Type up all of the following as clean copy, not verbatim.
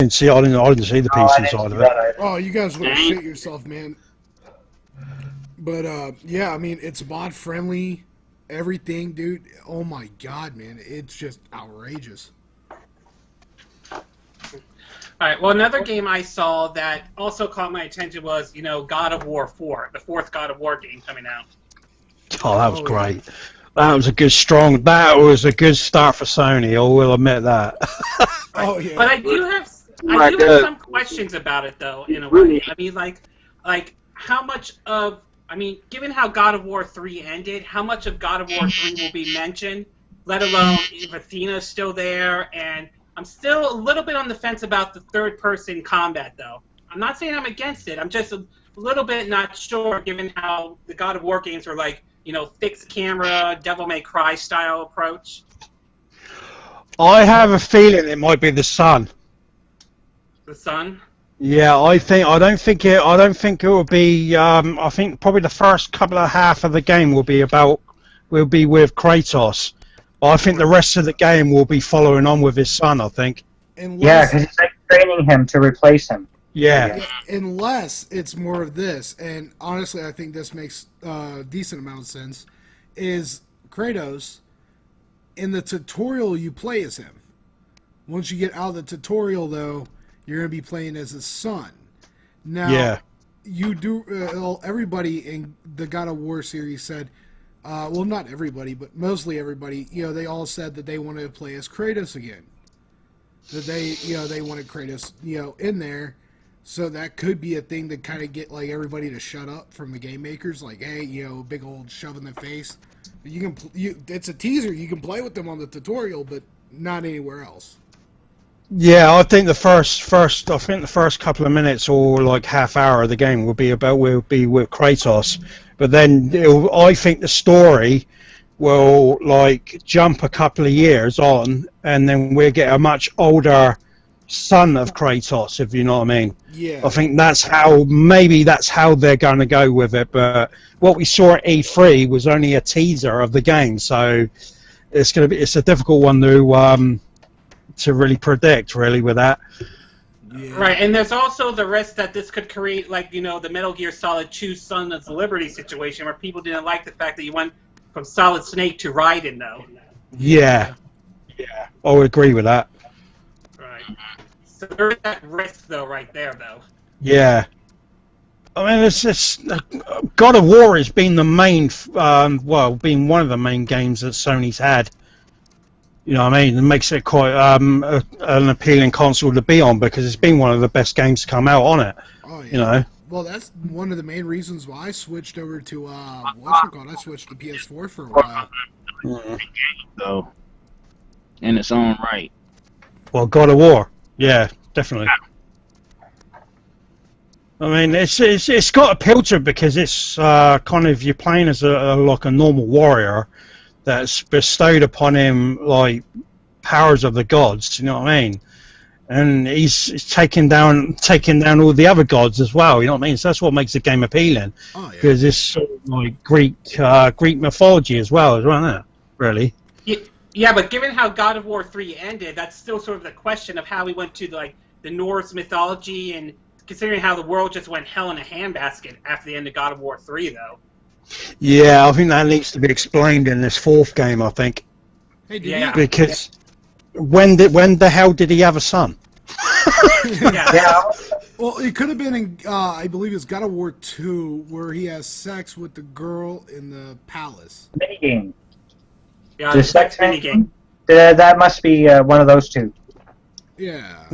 I didn't see the No, I PC didn't side see of that it. either. Oh, you guys would have shit yourself, man. But yeah, I mean, it's mod friendly, everything, dude. Oh my god, man, it's just outrageous. All right. Well, another game I saw that also caught my attention was, God of War 4, the fourth God of War game coming out. Oh, that was Oh, great. That was a good start for Sony. I will admit that. Oh yeah. But I do have some questions about it though, in a way. I mean, like how much of given how God of War 3 ended, how much of God of War 3 will be mentioned? Let alone if Athena's still there, and I'm still a little bit on the fence about the third-person combat, though. I'm not saying I'm against it. I'm just a little bit not sure, given how the God of War games were like, fixed camera, Devil May Cry style approach. I have a feeling it might be the sun. The sun. Yeah, I don't think it will be. I think probably the first couple of half of the game will be with Kratos. I think the rest of the game will be following on with his son. I think. Yeah, because he's like training him to replace him. Yeah. Unless it's more of this, and honestly, I think this makes a decent amount of sense. Is Kratos in the tutorial you play as him? Once you get out of the tutorial, though, you're going to be playing as his son. Now, you do. Everybody in the God of War series said, well, not everybody, but mostly everybody. They all said that they wanted to play as Kratos again. That they wanted Kratos, in there. So that could be a thing to kind of get like everybody to shut up from the game makers. Like, hey, big old shove in the face. It's a teaser. You can play with them on the tutorial, but not anywhere else. Yeah, I think the first couple of minutes or like half hour of the game will be with Kratos, but then I think the story will like jump a couple of years on, and then we'll get a much older son of Kratos, if you know what I mean. Yeah. I think that's how they're going to go with it. But what we saw at E3 was only a teaser of the game, so it's a difficult one to really predict, really, with that. Yeah. Right, and there's also the risk that this could create, like, the Metal Gear Solid 2 Son of Liberty situation, where people didn't like the fact that you went from Solid Snake to Raiden, though. Yeah, I would agree with that. Right. So there is that risk, though, right there, though. Yeah. I mean, it's God of War has been the main, been one of the main games that Sony's had. You know what I mean? It makes it quite an appealing console to be on, because it's been one of the best games to come out on it. Oh, yeah. Well, that's one of the main reasons why I switched over to I switched to PS4 for a while. So, in its own right. Well, God of War, yeah, definitely. I mean, it's got appeal to it because it's kind of, you're playing as like a normal warrior that's bestowed upon him like powers of the gods. You know what I mean? And he's taking down all the other gods as well. You know what I mean? So that's what makes the game appealing. Oh, yeah. Because it's sort of like Greek mythology as well, isn't it? Really. Yeah, but given how God of War 3 ended, that's still sort of the question of how we went to the Norse mythology, and considering how the world just went hell in a handbasket after the end of God of War 3, though. Yeah, I think that needs to be explained in this fourth game, I think. Hey, because when the hell did he have a son? Yeah. Well, it could have been in, I believe it's God of War 2, where he has sex with the girl in the palace. Minigame. Yeah, The sex minigame. That must be one of those two. Yeah.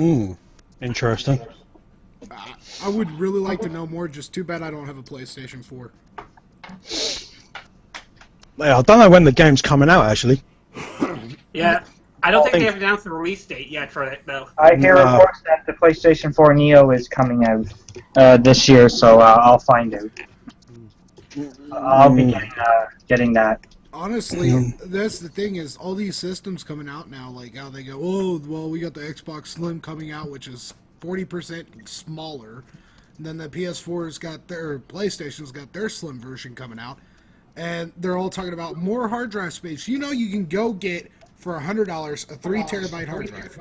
Interesting. I would really like to know more, just too bad I don't have a PlayStation 4. Yeah, I don't know when the game's coming out, actually. Yeah. I don't think they have announced the release date yet for it, though. I hear reports that the PlayStation 4 Neo is coming out this year, so I'll find out. I'll be getting that. Honestly, that's the thing, is all these systems coming out now, like how they go, oh, well, we got the Xbox Slim coming out, which is 40% smaller. And then the PS4's got PlayStation's got their slim version coming out. And they're all talking about more hard drive space. You can go get, for $100, a 3 terabyte hard drive.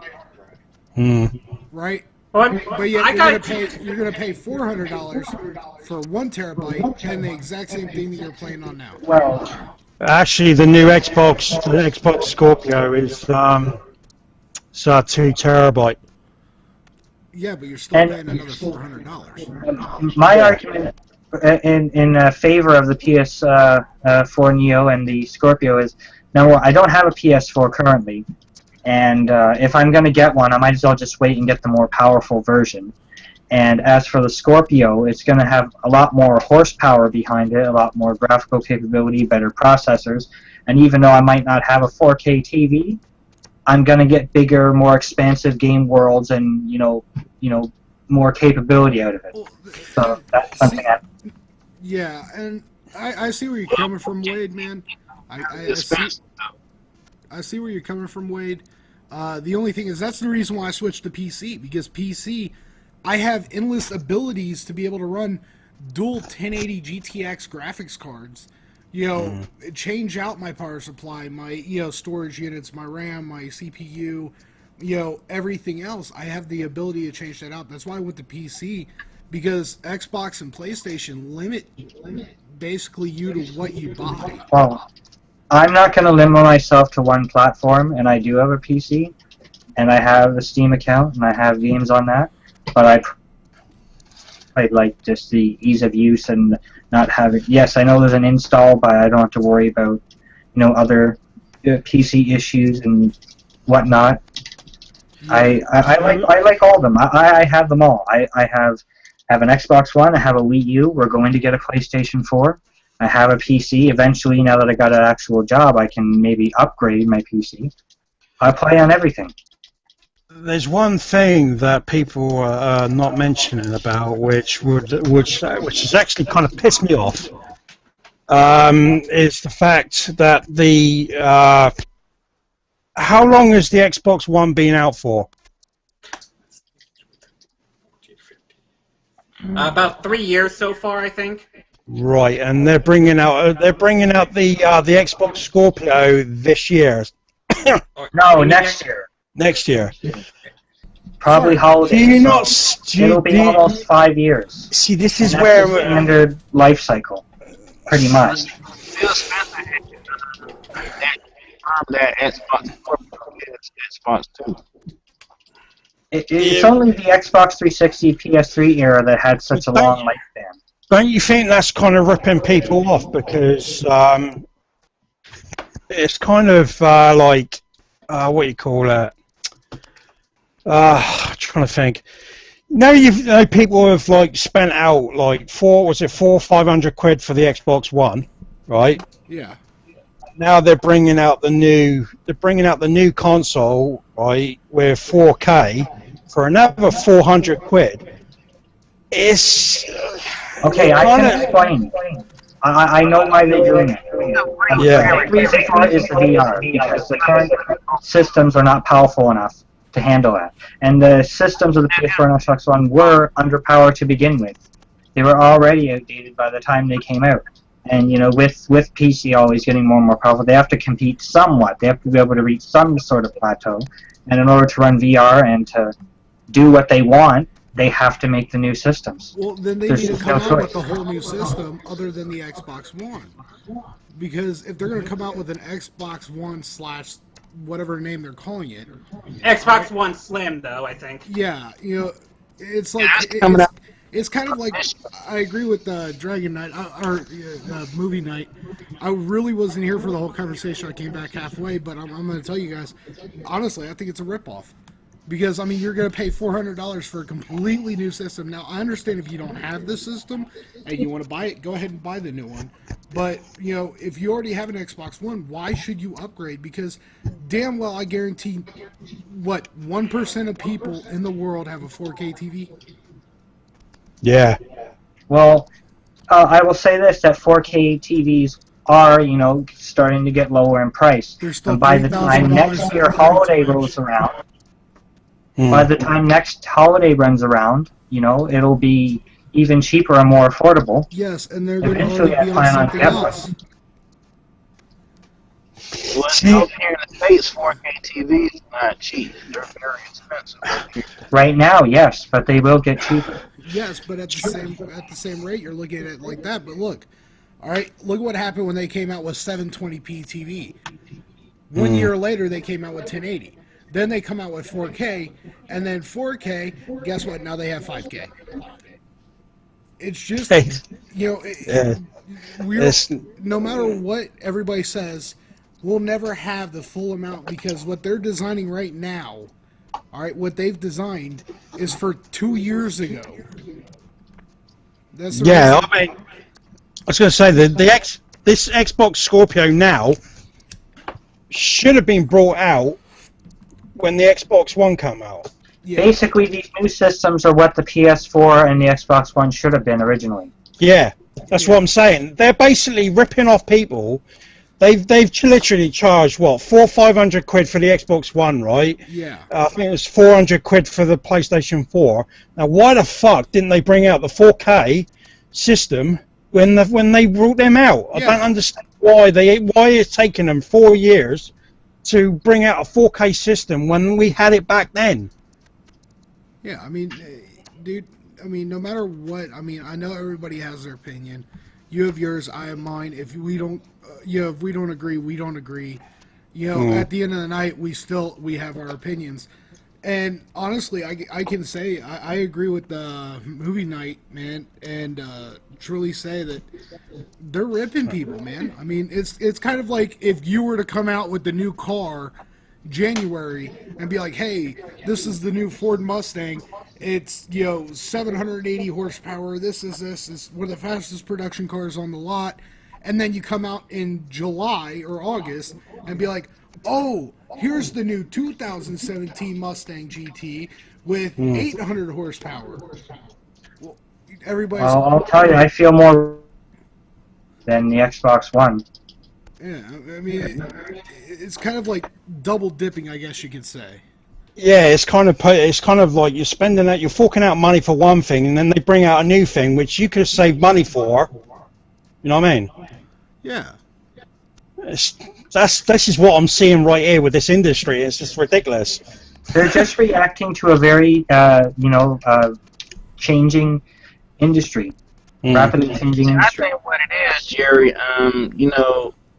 Right? Well, But yet I got you're gonna pay $400 for 1 TB and the exact same thing that you're playing on now. Well, Actually, the Xbox Scorpio is it's 2 TB. Yeah, but you're still And- paying another $400. my argument in favor of the PS4 Neo and the Scorpio is, no, I don't have a PS4 currently, and if I'm going to get one, I might as well just wait and get the more powerful version. And as for the Scorpio, it's going to have a lot more horsepower behind it, a lot more graphical capability, better processors, and even though I might not have a 4K TV, I'm going to get bigger, more expansive game worlds and, more capability out of it. Well, So that's something yeah, and I see where you're coming from, Wade, man. I see where you're coming from, Wade. The only thing is that's the reason why I switched to PC, because PC, I have endless abilities to be able to run dual 1080 GTX graphics cards. Change out my power supply, my storage units, my RAM, my CPU, everything else. I have the ability to change that out. That's why I went to PC, because Xbox and PlayStation limit basically you to what you buy. Well, I'm not going to limit myself to one platform, and I do have a PC, and I have a Steam account, and I have games on that, but I like just the ease of use and not having. Yes, I know there's an install, but I don't have to worry about other PC issues and whatnot. I like all of them. I have them all. I have an Xbox One. I have a Wii U. We're going to get a PlayStation 4. I have a PC. Eventually, now that I got an actual job, I can maybe upgrade my PC. I play on everything. There's one thing that people are not mentioning about, which has actually kind of pissed me off, is the fact that how long has the Xbox One been out for? about 3 years so far, I think. Right, and they're bringing out the Xbox Scorpio this year. No, next year. Next year. Probably holidays. Do you so not? it'll be almost 5 years. See, this And is that's where the standard life cycle, pretty much. Phil Spencer had that Xbox Xbox 2. It's only the Xbox 360, PS3 era that had such a long lifespan. Don't you think that's kind of ripping people off, because it's kind of like what do you call it? Trying to think. People have like spent out like £400-500 for the Xbox One, right? Yeah. Now they're bringing out the new console, right, with 4K for another £400. It's Okay, I can explain. I know why they're doing it. Yeah. The reason for it is the VR, because the current systems are not powerful enough to handle that. And the systems of the PS4 and Xbox One were underpowered to begin with. They were already outdated by the time they came out. And with PC always getting more and more powerful, they have to compete somewhat. They have to be able to reach some sort of plateau. And in order to run VR and to do what they want, they have to make the new systems. Well, then they need to come out with a whole new system other than the Xbox One. Because if they're going to come out with an Xbox One / whatever name they're calling it. Xbox One Slim, though, I think. Yeah, it's like it's kind of like, I agree with Dragon Knight or Movie Night. I really wasn't here for the whole conversation. I came back halfway, but I'm going to tell you guys, honestly, I think it's a ripoff. Because, I mean, you're going to pay $400 for a completely new system. Now, I understand if you don't have the system and you want to buy it, go ahead and buy the new one. But, if you already have an Xbox One, why should you upgrade? Because damn well, I guarantee, 1% of people in the world have a 4K TV? Yeah. Well, I will say this, that 4K TVs are, starting to get lower in price. And by the time next year holiday rolls around, by the time next holiday runs around, it'll be even cheaper and more affordable. Yes, and they're going to Eventually, already be I plan on on something getting else. Well, See, out here in the States, 4K TV is not cheap. They're very expensive over here. Right now, yes, but they will get cheaper. Yes, but at the same rate, you're looking at it like that. But look, all right, look what happened when they came out with 720p TV. One year later, they came out with 1080. Then they come out with 4K, and then 4K. Guess what? Now they have 5K. It's just, you know, yeah, we're it's, no matter what everybody says, we'll never have the full amount because what they're designing right now, all right, what they've designed is for 2 years ago. That's the yeah. reason. I mean, I was going to say this Xbox Scorpio now should have been brought out when the Xbox One came out. Yeah, Basically, these new systems are what the PS4 and the Xbox One should have been originally. Yeah, that's what I'm saying. They're basically ripping off people. They've literally charged what 400-500 quid for the Xbox One, right? yeah. I think it was 400 quid for the PlayStation 4. Now, why the fuck didn't they bring out the 4K system when they brought them out? I Yeah. don't understand why it's taken them 4 years to bring out a 4K system when we had it back then. Yeah, I mean, dude, I mean, no matter what, I mean, I know everybody has their opinion. You have yours, I have mine. If we don't, if we don't agree, we don't agree. You know, at the end of the night, we have our opinions. And honestly, I can say I agree with the movie night, man, and truly say that they're ripping people, man. I mean, it's kind of like if you were to come out with the new car January and be like, hey, this is the new Ford Mustang. It's, 780 horsepower. This is one of the fastest production cars on the lot. And then you come out in July or August and be like, oh, here's the new 2017 Mustang GT with 800 horsepower. Well, everybody's... Well, I'll tell you, I feel more than the Xbox One. Yeah, I mean, it's kind of like double dipping, I guess you could say. Yeah, it's kind of like you're forking out money for one thing, and then they bring out a new thing which you could have saved money for. You know what I mean? Yeah. This is what I'm seeing right here with this industry. It's just ridiculous. They're just reacting to a very, changing industry, rapidly changing I industry. think what it is, Jerry,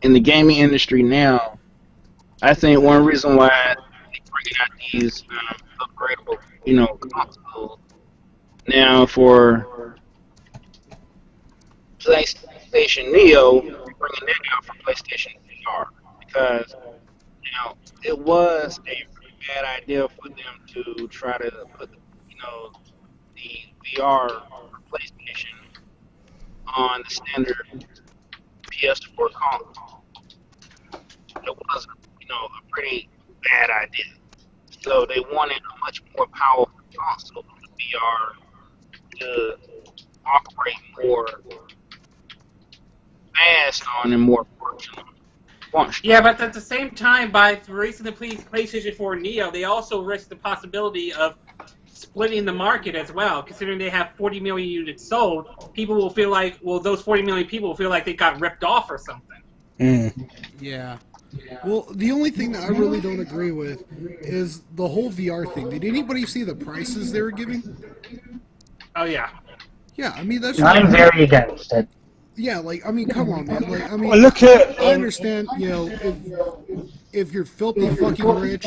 in the gaming industry now, I think one reason why they bring out these upgradable, consoles now for PlayStation Neo, they're bringing that out for PlayStation VR because it was a pretty bad idea for them to try to put the VR for PlayStation on the standard PS4 console. It was, a pretty bad idea. So they wanted a much more powerful console for the VR to operate more fast on and more functional. Yeah, but at the same time, by releasing the PlayStation 4 Neo, they also risk the possibility of splitting the market as well. Considering they have 40 million units sold, people will feel like, those 40 million people will feel like they got ripped off or something. Yeah. Well, the only thing that I really don't agree with is the whole VR thing. Did anybody see the prices they were giving? Oh, yeah. Yeah, I mean, that's... I'm very against it. Yeah, like, I mean, come on, man. Like, I mean, Well, look at I understand, if you're filthy fucking rich,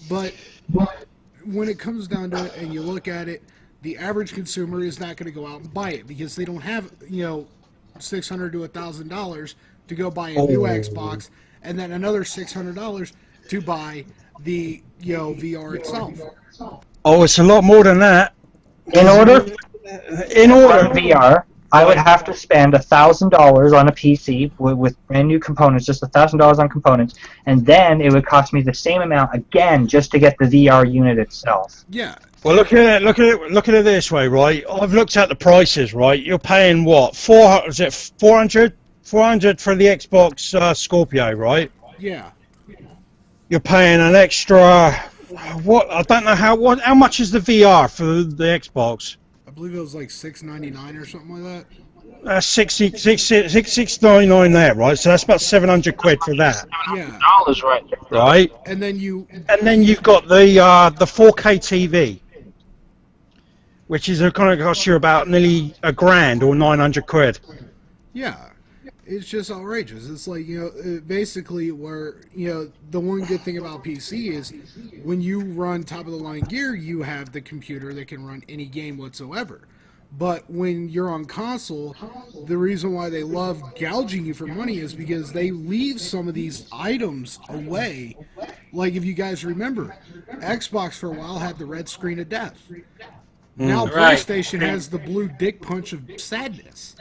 but when it comes down to it and you look at it, the average consumer is not going to go out and buy it because they don't have, $600 to $1,000 to go buy a new Xbox and then another $600 to buy the, VR itself. oh, it's a lot more than that. In order For VR, I would have to spend $1,000 on a PC with brand new components, just $1,000 on components, and then it would cost me the same amount again just to get the VR unit itself. Yeah. Well, look at it this way, right? I've looked at the prices, right? You're paying what? 400 for the Xbox Scorpio, right? Yeah. You're paying an extra. What? I don't know how much is the VR for the Xbox? I believe it was like $6.99 or something like that. That's 699 there, right? So that's about 700 quid for that, Yeah. $700 right there. right? And then you And then you've got the 4K TV, which is going to cost you about nearly a grand or 900 quid. Yeah, it's just outrageous. It's like, basically where, the one good thing about PC is when you run top of the line gear, you have the computer that can run any game whatsoever. But when you're on console, the reason why they love gouging you for money is because they leave some of these items away. Like, if you guys remember, Xbox for a while had the red screen of death. Now Right. PlayStation has the blue dick punch of sadness.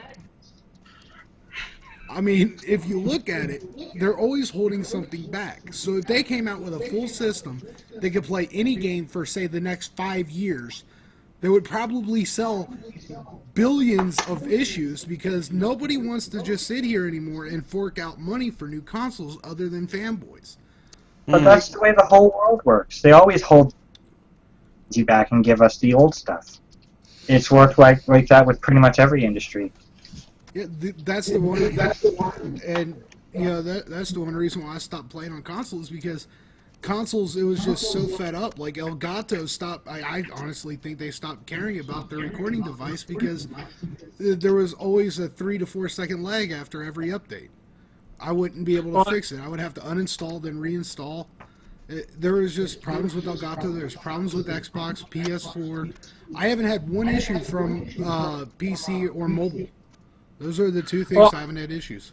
I mean, if you look at it, they're always holding something back. So if they came out with a full system that could play any game for, say, the next 5 years, they would probably sell billions of issues because nobody wants to just sit here anymore and fork out money for new consoles other than fanboys. But that's the way the whole world works. They always hold you back and give us the old stuff. It's worked like that with pretty much every industry. Yeah, that's the one. And that's the one reason why I stopped playing on consoles, because consoles, it was just so fed up. Like Elgato stopped. I honestly think they stopped caring about their recording device because there was always a 3 to 4 second lag after every update. I wouldn't be able to fix it. I would have to uninstall then reinstall. There was just problems with Elgato. There's problems with Xbox, PS4. I haven't had one issue from PC or mobile. Those are the two things I haven't had issues.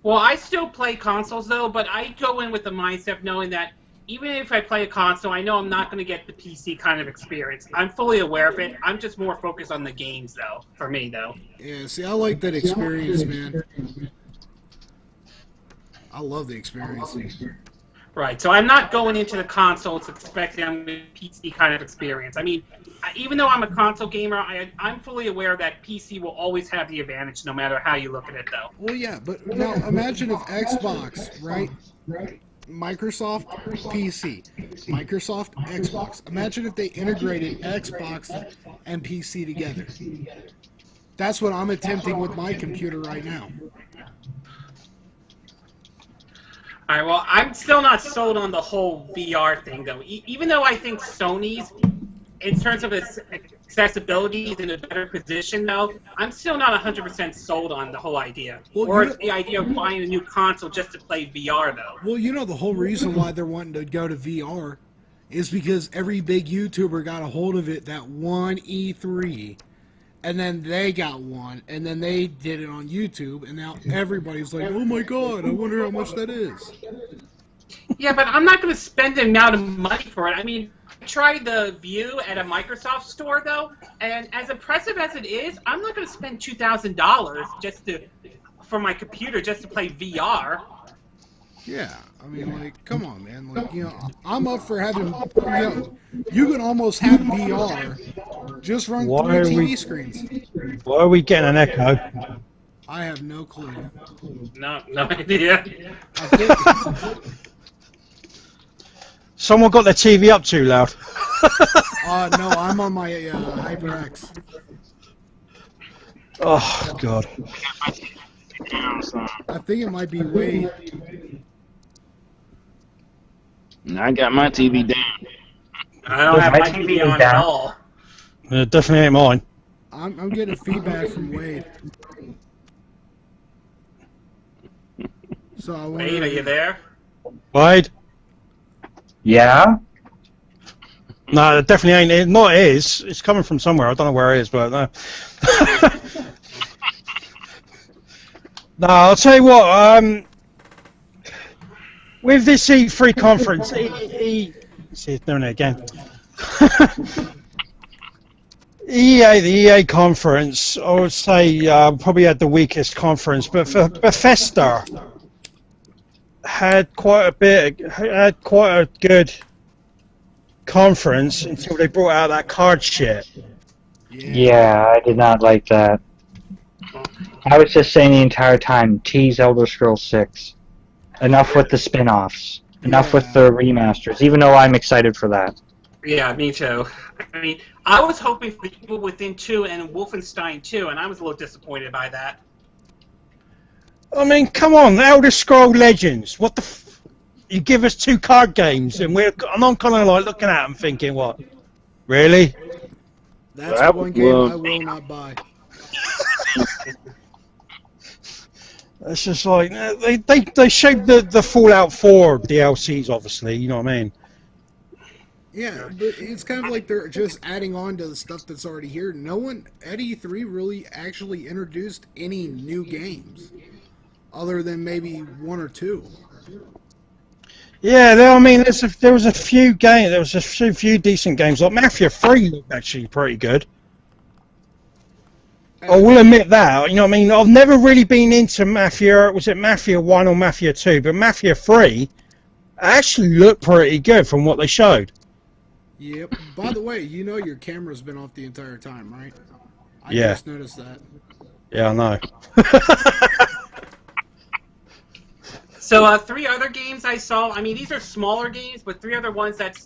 Well, I still play consoles, though, but I go in with the mindset knowing that even if I play a console, I know I'm not going to get the PC kind of experience. I'm fully aware of it. I'm just more focused on the games, though, for me, though. Yeah, see, I like that experience, man. I love the experience. Right, so I'm not going into the consoles expecting I'm going to PC kind of experience. I mean, even though I'm a console gamer, I'm fully aware that PC will always have the advantage no matter how you look at it, though. Well, yeah, but now imagine if Xbox, right? Microsoft PC, Microsoft Xbox. Imagine if they integrated Xbox and PC together. That's what I'm attempting with my computer right now. All right, well, I'm still not sold on the whole VR thing, though. Even though I think Sony's, in terms of its accessibility, is in a better position, though, I'm still not 100% sold on the whole idea. Well, or the idea of buying a new console just to play VR, though. Well, the whole reason why they're wanting to go to VR is because every big YouTuber got a hold of it that one E3, and then they got one, and then they did it on YouTube, and now everybody's like, oh my god, I wonder how much that is. Yeah, but I'm not going to spend the amount of money for it. I mean, I tried the View at a Microsoft store, though, and as impressive as it is, I'm not going to spend $2,000 for my computer just to play VR. Yeah, I mean, like, come on, man. Like, I'm up for having, you can almost have VR, just run through TV screens. Why are we getting an echo? I have no clue. No idea. I think, Someone got their TV up too loud. no, I'm on my HyperX. Oh, God. I think it might be Wade. I got my TV down. I don't have My my TV TV on down. at all. It definitely ain't mine. I'm getting feedback from Wade. So I wonder, Wade, are you there? Wade? Yeah? No, it definitely ain't. It not is. It's coming from somewhere. I don't know where it is, but no. No, I'll tell you what. With this E3 conference, see, it's doing it again. The EA conference, I would say probably had the weakest conference, but for Bethesda had quite a good conference until they brought out that card shit. Yeah, I did not like that. I was just saying the entire time, tease Elder Scrolls 6. Enough with the spin-offs. Enough with the remasters, even though I'm excited for that. Yeah, me too. I mean, I was hoping for Evil Within 2 and Wolfenstein 2, and I was a little disappointed by that. I mean, come on, Elder Scroll Legends. What the? You give us 2 card games, and I'm kind of like looking at them, thinking, what? Really? That's Well, one game I will not buy. It's just like they showed the Fallout 4 DLCs, obviously. You know what I mean? Yeah, but it's kind of like they're just adding on to the stuff that's already here. No one at E3 really actually introduced any new games, other than maybe 1 or 2. Yeah, there was a few games. There was a few decent games. Like Mafia 3 looked actually pretty good. I will admit that. You know what I mean? I've never really been into Mafia. Was it Mafia 1 or Mafia 2? But Mafia 3 actually looked pretty good from what they showed. Yep. By the way, you know your camera's been off the entire time, right? I Yeah. just noticed that. Yeah, I know. So 3 other games I saw. I mean, these are smaller games, but 3 other ones that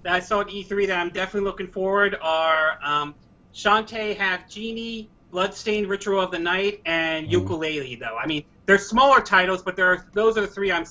I saw at E3 that I'm definitely looking forward are Shantae Half Genie, Bloodstained Ritual of the Night, and Yooka-Laylee. Though I mean, they're smaller titles, but those are the 3 I'm